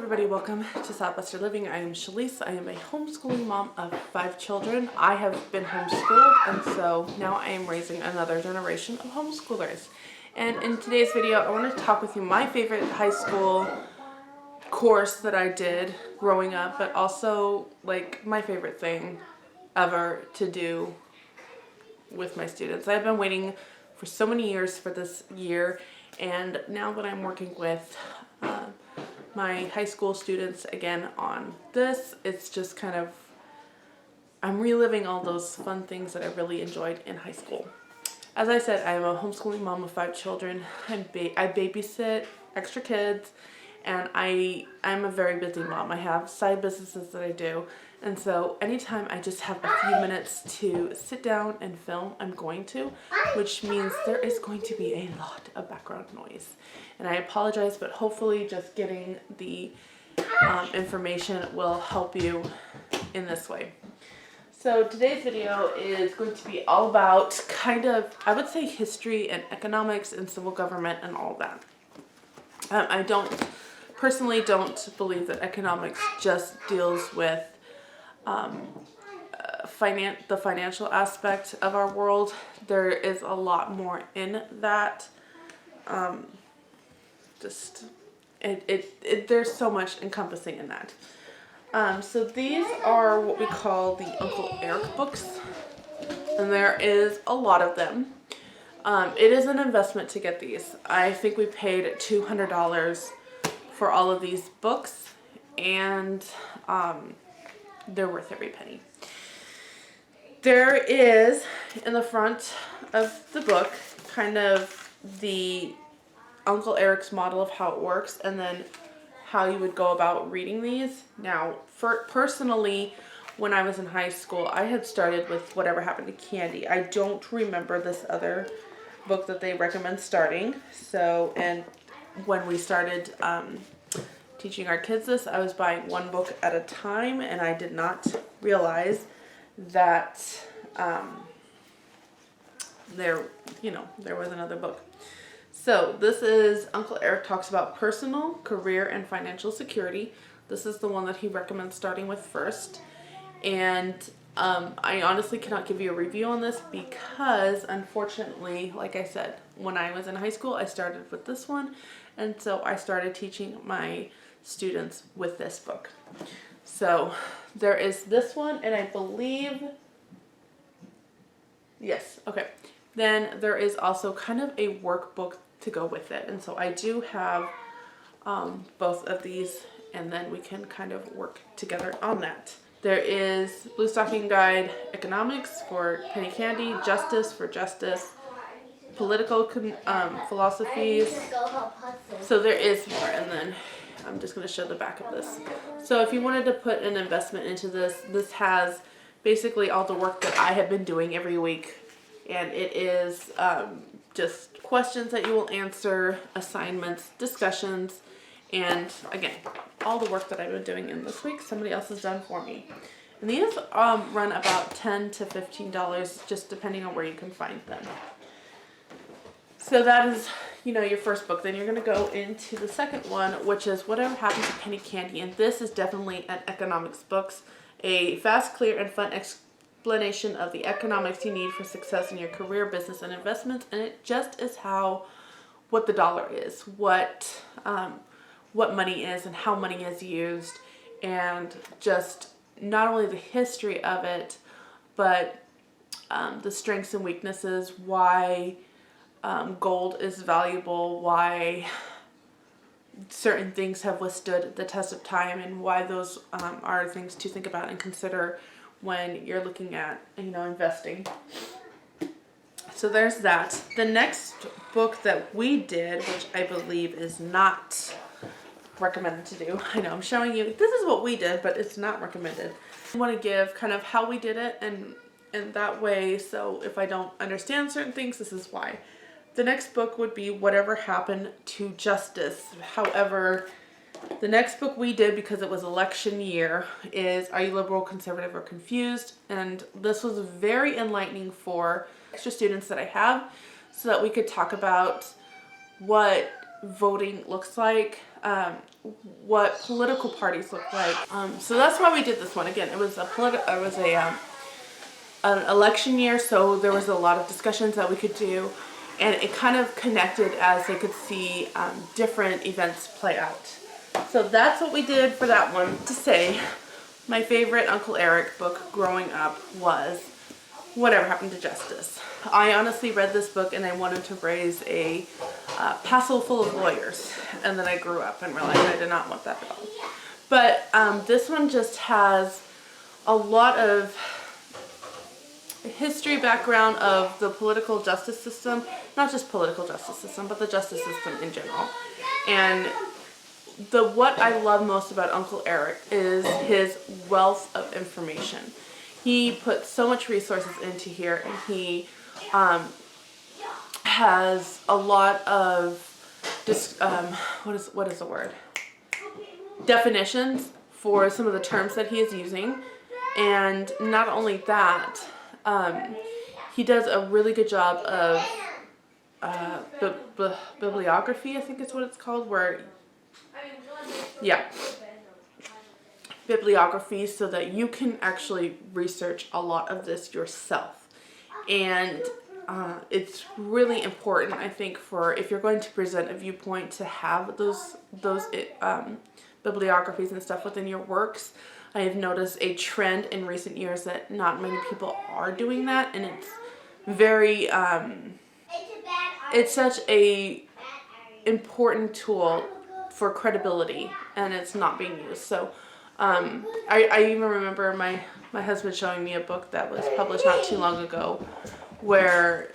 everybody, welcome to Southwestern Living. I am Shalise. I am a homeschooling mom of 5 children. I have been homeschooled, and so now I am raising another generation of homeschoolers. And in today's video, I want to talk with you my favorite high school course that I did growing up, but also like my favorite thing ever to do with my students. I've been waiting for so many years for this year, and now that I'm working with my high school students again on this, it's just kind of, I'm reliving all those fun things that I really enjoyed in high school. As I said, I'm a homeschooling mom of 5 children. I babysit extra kids, and I'm a very busy mom. I have side businesses that I do, and so anytime I just have a few minutes to sit down and film, I'm going to, which means there is going to be a lot of background noise. And I apologize, but hopefully just getting the information will help you in this way. So today's video is going to be all about kind of, I would say, history and economics and civil government and all that. I personally don't believe that economics just deals with the financial aspect of our world. There is a lot more in that. There's so much encompassing in that. So these are what we call the Uncle Eric books, and there is a lot of them. It is an investment to get these. I think we paid $200 for all of these books, and they're worth every penny. There is, in the front of the book, kind of the Uncle Eric's model of how it works, and then how you would go about reading these. Now, personally, when I was in high school, I had started with Whatever Happened to Candy. I don't remember this other book that they recommend starting. So, and when we started teaching our kids this, I was buying one book at a time, and I did not realize that there was another book. So this is Uncle Eric Talks About Personal, Career, and Financial Security. This is the one that he recommends starting with first. And I honestly cannot give you a review on this because, unfortunately, like I said, when I was in high school, I started with this one. And so I started teaching my students with this book. So there is this one, and I believe, yes, okay. Then there is also kind of a workbook to go with it. And so I do have both of these, and then we can kind of work together on that. There is Blue Stocking Guide, Economics for Penny Candy, Justice for Justice, Political Philosophies. So there is more, and then I'm just going to show the back of this. So if you wanted to put an investment into this, this has basically all the work that I have been doing every week. And it is just questions that you will answer, assignments, discussions, and again, all the work that I've been doing in this week, somebody else has done for me. And these run about $10 to $15, just depending on where you can find them. So that is, your first book. Then you're going to go into the second one, which is Whatever Happened to Penny Candy. And this is definitely an economics book, a fast, clear, and fun explanation of the economics you need for success in your career, business, and investments. And it just is what the dollar is, what money is, and how money is used, and just not only the history of it, but the strengths and weaknesses, why gold is valuable, why certain things have withstood the test of time, and why those are things to think about and consider when you're looking at, investing. So there's that. The next book that we did, which I believe is not recommended to do. I know I'm showing you, this is what we did, but it's not recommended. I want to give kind of how we did it, and that way, so if I don't understand certain things, this is why. The next book would be Whatever Happened to Justice. However, the next book we did, because it was election year, is Are You Liberal, Conservative, or Confused? And this was very enlightening for extra students that I have, so that we could talk about what voting looks like, what political parties look like. So that's why we did this one. Again, it was an election year, so there was a lot of discussions that we could do, and it kind of connected as they could see different events play out. So that's what we did for that one. To say, my favorite Uncle Eric book growing up was Whatever Happened to Justice. I honestly read this book and I wanted to raise a castle full of lawyers, and then I grew up and realized I did not want that at all. But this one just has a lot of history background of the political justice system, not just political justice system, but the justice system in general. And what I love most about Uncle Eric is his wealth of information. He put so much resources into here, and he has a lot of what is the word? Definitions for some of the terms that he is using. And not only that, he does a really good job of bibliography, I think is what it's called, bibliography, so that you can actually research a lot of this yourself. And it's really important, I think, for if you're going to present a viewpoint, to have those bibliographies and stuff within your works. I have noticed a trend in recent years that not many people are doing that, and it's very it's such a important tool for credibility, and it's not being used. So I even remember my husband showing me a book that was published not too long ago, where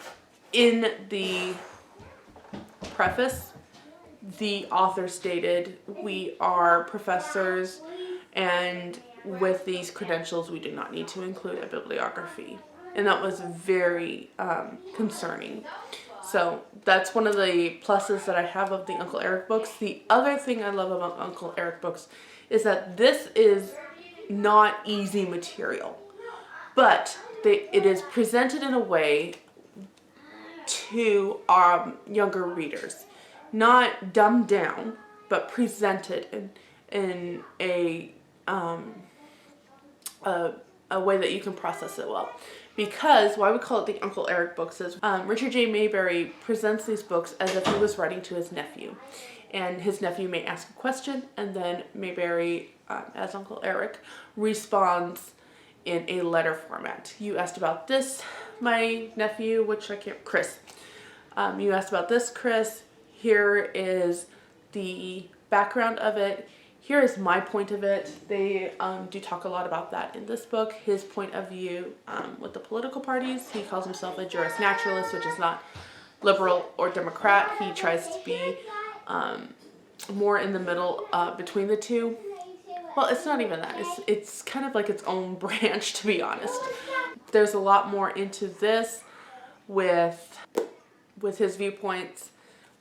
in the preface the author stated, "We are professors, and with these credentials we do not need to include a bibliography." And that was very concerning. So that's one of the pluses that I have of the Uncle Eric books. The other thing I love about Uncle Eric books is that this is not easy material, but it is presented in a way to younger readers, not dumbed down, but presented in a way that you can process it well. Because why we call it the Uncle Eric books is Richard J. Mayberry presents these books as if he was writing to his nephew. And his nephew may ask a question, and then Mayberry, as Uncle Eric, responds in a letter format. "You asked about this, my nephew," Chris. "You asked about this, Chris. Here is the background of it. Here is my point of it." They do talk a lot about that in this book. His point of view with the political parties. He calls himself a juris naturalist, which is not liberal or Democrat. He tries to be more in the middle between the two. Well, it's not even that. It's kind of like its own branch, to be honest. There's a lot more into this with his viewpoints,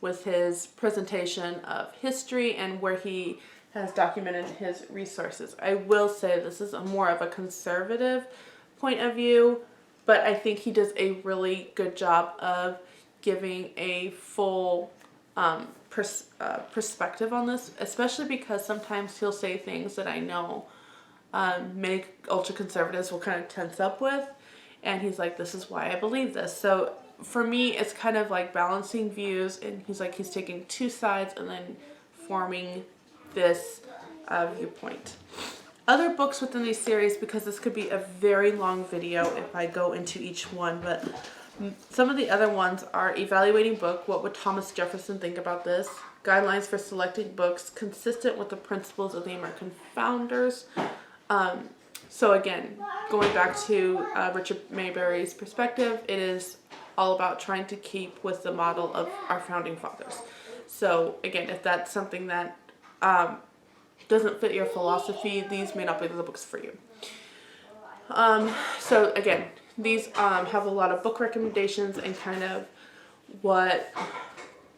with his presentation of history, and where he has documented his resources. I will say this is more of a conservative point of view, but I think he does a really good job of giving a full perspective on this, especially because sometimes he'll say things that I know many ultra conservatives will kind of tense up with, and he's like, "This is why I believe this." So for me, it's kind of like balancing views, and he's taking two sides and then forming this viewpoint. Other books within these series, because this could be a very long video if I go into each one, but some of the other ones are Evaluating Book, What Would Thomas Jefferson Think About This? Guidelines for Selecting Books Consistent with the Principles of the American Founders. So again, going back to Richard Mayberry's perspective, it is all about trying to keep with the model of our founding fathers. So again, if that's something that doesn't fit your philosophy, these may not be the books for you. So again, these have a lot of book recommendations and kind of what,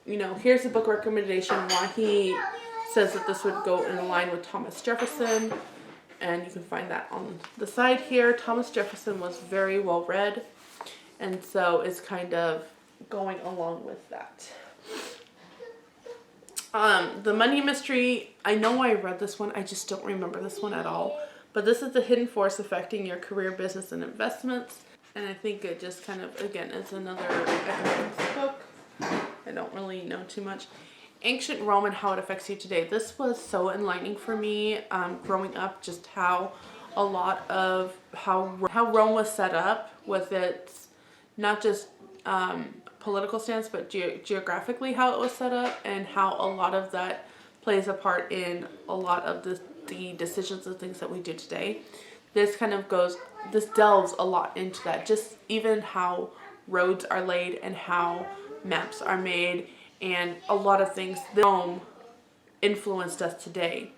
here's a book recommendation, why he says that this would go in line with Thomas Jefferson, and you can find that on the side here. Thomas Jefferson was very well read, and so it's kind of going along with that. The Money Mystery, I know I read this one, I just don't remember this one at all. But this is the hidden force affecting your career, business, and investments. And I think it just kind of, again, is another economics book. I don't really know too much. Ancient Rome and How It Affects You Today. This was so enlightening for me growing up, just how a lot of how Rome was set up with its, not just political stance, but geographically how it was set up, and how a lot of that plays a part in a lot of the decisions and things that we do today. This delves a lot into that, just even how roads are laid and how maps are made, and a lot of things that Rome influenced us today.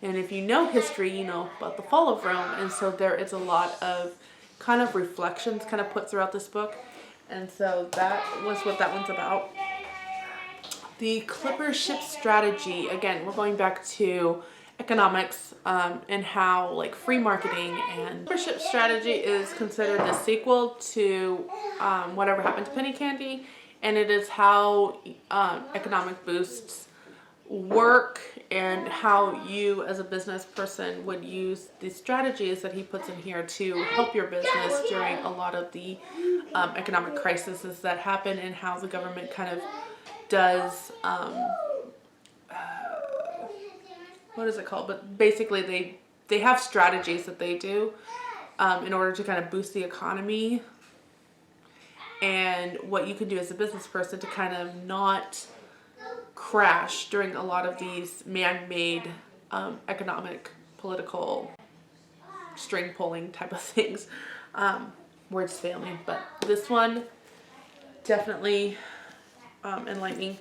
And if you know history, you know about the fall of Rome, and so there is a lot of kind of reflections kind of put throughout this book. And so that was what that one's about. The Clipper Ship Strategy, again, we're going back to economics and how like free marketing, and Clipper Ship Strategy is considered the sequel to Whatever Happened to Penny Candy, and it is how economic boosts work and how you as a business person would use the strategies that he puts in here to help your business during a lot of the economic crises that happen, and how the government kind of does what is it called, but basically they have strategies that they do in order to kind of boost the economy, and what you can do as a business person to kind of not crash during a lot of these man-made economic, political, string pulling type of things. Words fail me, but this one definitely enlightening.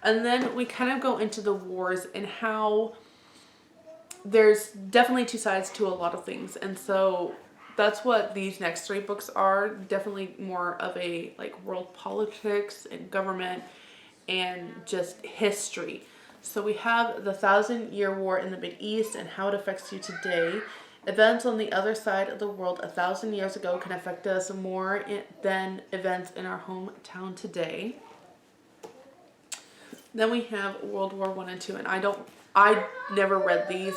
And then we kind of go into the wars and how there's definitely two sides to a lot of things, and so that's what these next three books are. Definitely more of a like world politics and government and just history. So we have the 1,000-Year War in the Mideast and How It Affects You Today. Events on the other side of the world 1,000 years ago can affect us more than events in our hometown today. Then we have World War I and II, and I never read these.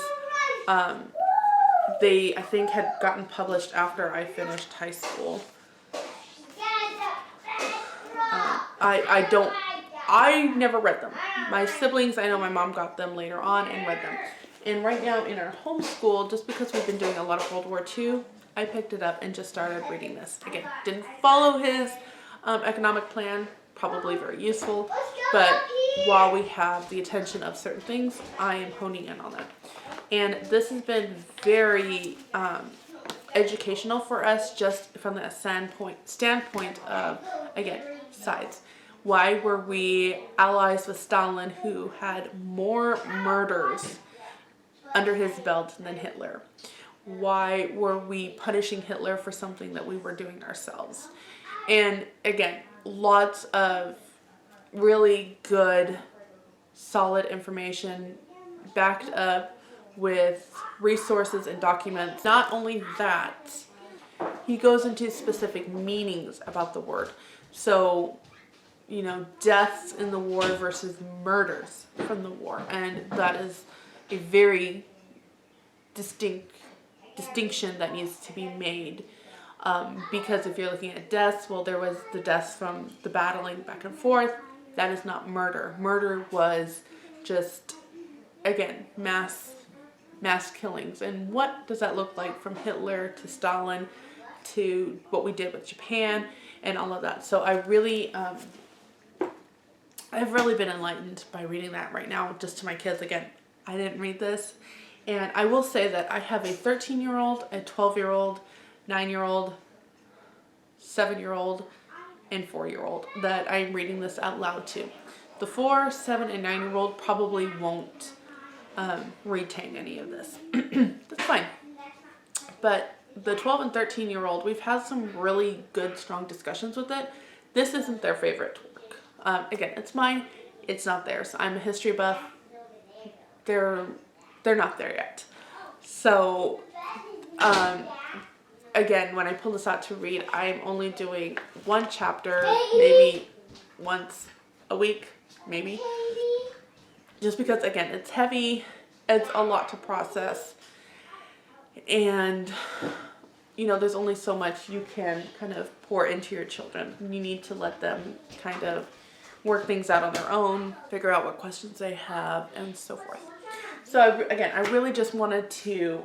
They, I think, had gotten published after I finished high school. I never read them. My siblings, I know my mom got them later on and read them. And right now in our homeschool, just because we've been doing a lot of World War II, I picked it up and just started reading this. Again, didn't follow his economic plan, probably very useful, but while we have the attention of certain things, I am honing in on them. And this has been very educational for us, just from the standpoint of, again, sides. Why were we allies with Stalin, who had more murders under his belt than Hitler? Why were we punishing Hitler for something that we were doing ourselves? And again, lots of really good, solid information backed up with resources and documents. Not only that, he goes into specific meanings about the word. So, you know, deaths in the war versus murders from the war. And that is a very distinction that needs to be made. Because if you're looking at deaths, well, there was the deaths from the battling back and forth. That is not murder. Murder was just, again, mass killings. And what does that look like from Hitler to Stalin to what we did with Japan and all of that? So I've really been enlightened by reading that right now, just to my kids. Again, I didn't read this. And I will say that I have a 13-year-old, a 12-year-old, 9-year-old, 7-year-old, and 4-year-old that I'm reading this out loud to. The 4, 7, and 9-year-old probably won't retain any of this. That's fine. But the 12 and 13-year-old, we've had some really good, strong discussions with it. This isn't their favorite work. Again, it's mine. It's not theirs. I'm a history buff. They're not there yet. So, again, when I pull this out to read, I'm only doing one chapter, maybe once a week, maybe. just because, again, it's heavy, it's a lot to process, and you know, there's only so much you can kind of pour into your children. You need to let them kind of work things out on their own, figure out what questions they have, and so forth. So I really just wanted to,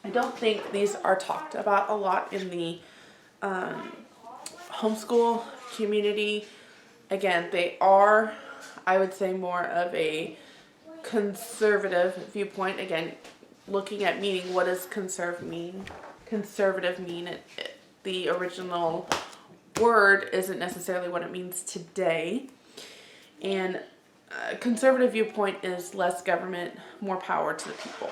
I don't think these are talked about a lot in the homeschool community. Again, they are, I would say, more of a conservative viewpoint. Again, looking at meaning, what does conservative mean? The original word isn't necessarily what it means today. And conservative viewpoint is less government, more power to the people.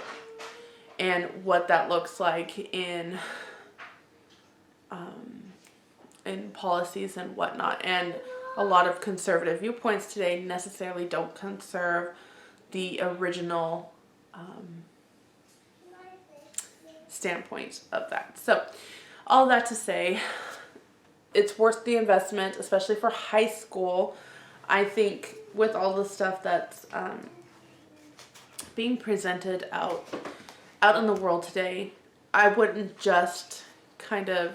And what that looks like in policies and whatnot. And a lot of conservative viewpoints today necessarily don't conserve the original standpoint of that. So all that to say, it's worth the investment, especially for high school. I think with all the stuff that's being presented out in the world today, I wouldn't just kind of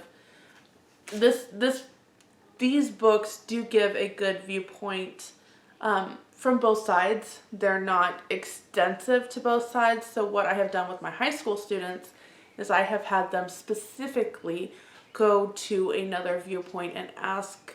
these books do give a good viewpoint from both sides. They're not extensive to both sides. So what I have done with my high school students is I have had them specifically go to another viewpoint and ask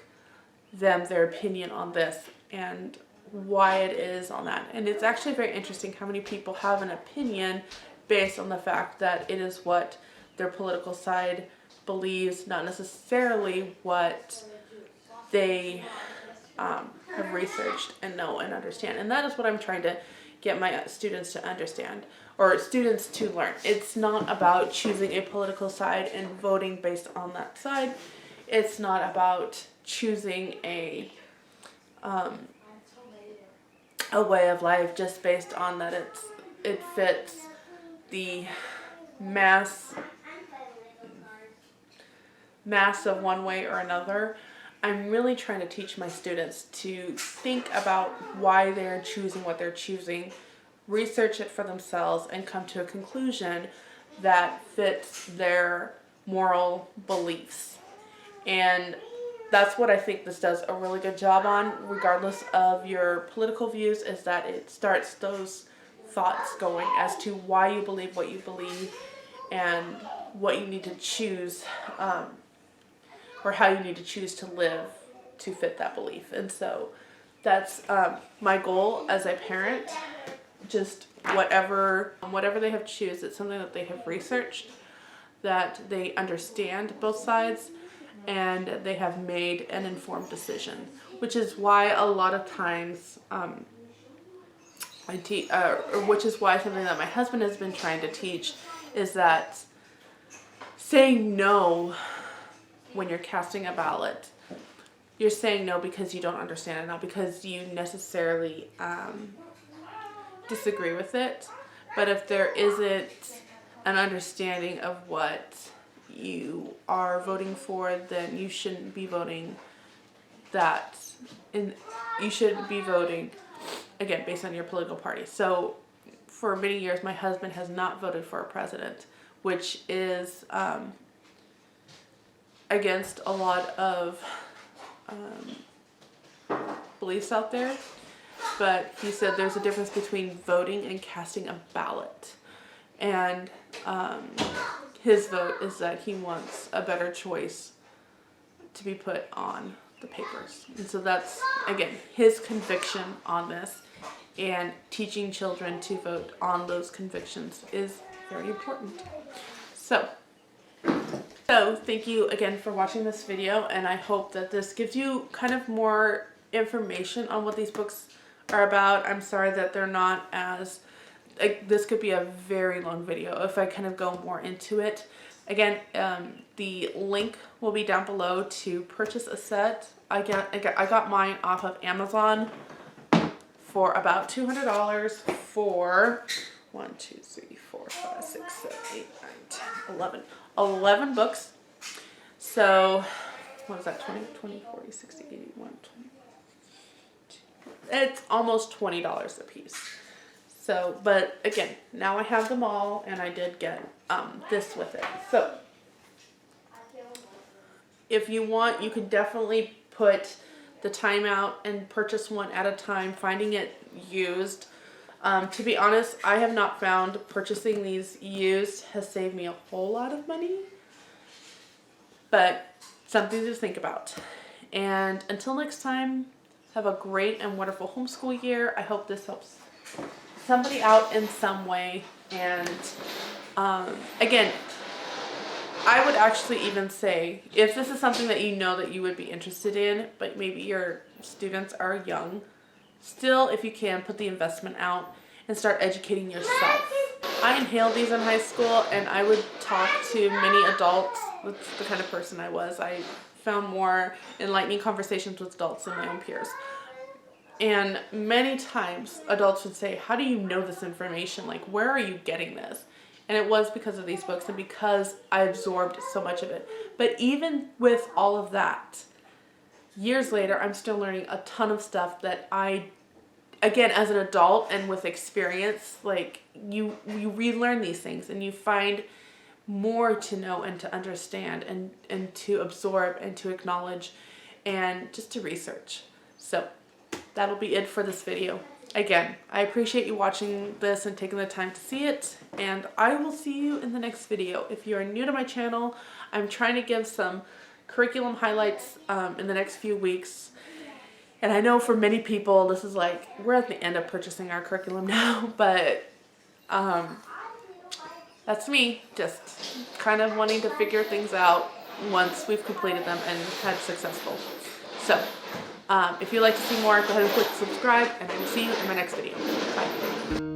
them their opinion on this and why it is on that. And it's actually very interesting how many people have an opinion based on the fact that it is what their political side believes, not necessarily what they have researched and know and understand. And that is what I'm trying to get my students to understand, or students to learn. It's not about choosing a political side and voting based on that side. It's not about choosing a way of life just based on that it fits the mass of one way or another. I'm really trying to teach my students to think about why they're choosing what they're choosing, research it for themselves, and come to a conclusion that fits their moral beliefs. And that's what I think this does a really good job on, regardless of your political views, is that it starts those thoughts going as to why you believe what you believe and what you need to choose, or how you need to choose to live to fit that belief. And so that's my goal as a parent. Just whatever they have choose, it's something that they have researched, that they understand both sides, and they have made an informed decision, which is why a lot of times which is why something that my husband has been trying to teach is that saying no when you're casting a ballot, you're saying no because you don't understand it, not because you necessarily disagree with it. But if there isn't an understanding of what you are voting for, then you shouldn't be voting that. And you shouldn't be voting, again, based on your political party. So for many years, my husband has not voted for a president, which is against a lot of beliefs out there. But he said there's a difference between voting and casting a ballot. And his vote is that he wants a better choice to be put on the papers. And so that's, again, his conviction on this. And teaching children to vote on those convictions is very important. So thank you again for watching this video, and I hope that this gives you kind of more information on what these books are about. I'm sorry that they're not as, this could be a very long video if I kind of go more into it. Again, the link will be down below to purchase a set. I got mine off of Amazon for about $200 for 1, 2, 3, 4, 5, 6, 7, 8, 9, 10, 11 books. So what is that? 20, 40, 60, 80, 120. it's almost $20 a piece. So, but again, now I have them all, and I did get this with it. So if you want, you could definitely put the time out and purchase one at a time, finding it used. To be honest, I have not found purchasing these used has saved me a whole lot of money, but something to think about. And until next time, have a great and wonderful homeschool year. I hope this helps somebody out in some way. And again, I would actually even say, if this is something that you know that you would be interested in, but maybe your students are young, still, if you can, put the investment out and start educating yourself. I inhaled these in high school, and I would talk to many adults. That's the kind of person I was. I found more enlightening conversations with adults than my own peers. And many times adults would say, how do you know this information? Like, where are you getting this? And it was because of these books and because I absorbed so much of it. But even with all of that, years later, I'm still learning a ton of stuff that again, as an adult and with experience, like you relearn these things and you find more to know and to understand and to absorb and to acknowledge and just to research. So that'll be it for this video. Again, I appreciate you watching this and taking the time to see it, and I will see you in the next video. If you are new to my channel, I'm trying to give some curriculum highlights in the next few weeks. And I know for many people, this is like, we're at the end of purchasing our curriculum now, but that's me, just kind of wanting to figure things out once we've completed them and had successful. So, if you'd like to see more, go ahead and click subscribe, and I will see you in my next video. Bye.